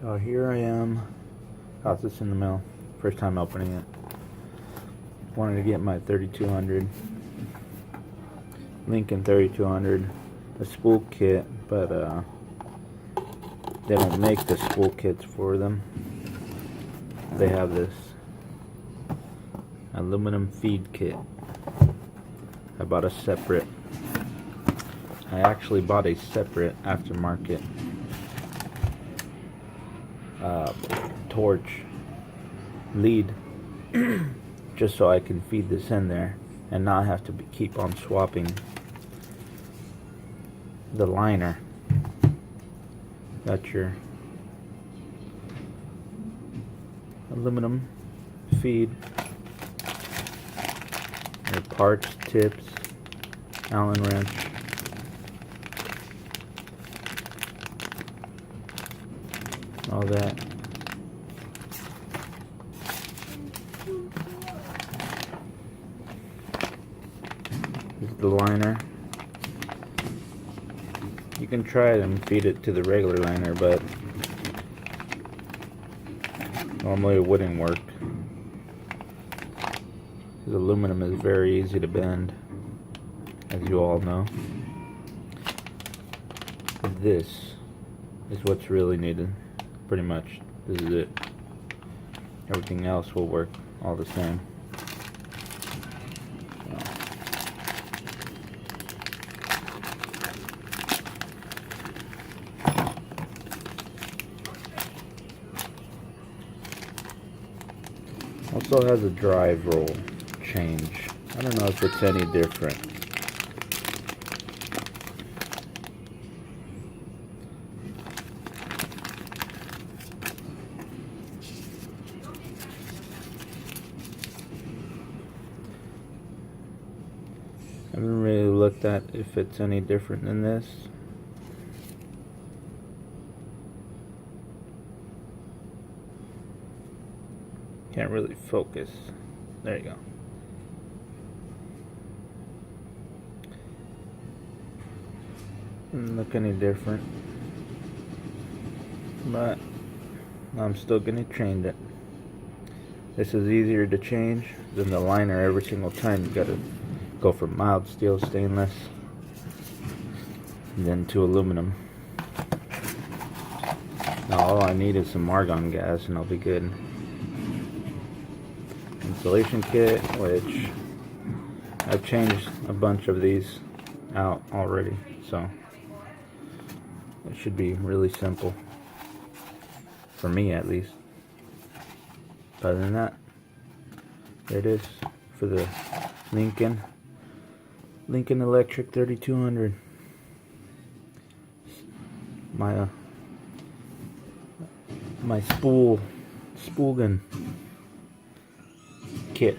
So here I am, got this in the mail, first time opening it. Wanted to get my 3200 Lincoln 3200, a spool kit, but they don't make the spool kits for them. They have this aluminum feed kit. I bought a separate. I actually bought a separate aftermarket torch lead just so I can feed this in there and not have to keep on swapping the liner. Got your aluminum feed, your parts, tips, Allen wrench, all that. This is the liner. You can try it and feed it to the regular liner, but normally it wouldn't work. Because aluminum is very easy to bend, as you all know. This is what's really needed. Pretty much, this is it. Everything else will work all the same. Also has a drive roll change. I don't know if it's any different. I haven't really looked at if it's any different than this. Can't really focus. There you go. Doesn't look any different, but I'm still gonna change it. This is easier to change than the liner every single time. You gotta go from mild steel stainless and then to aluminum. Now all I need is some argon gas and I'll be good. Installation kit, which I've changed a bunch of these out already, so it should be really simple for me, at least. Other than that, there it is for the Lincoln Electric 3200. My spool gun kit.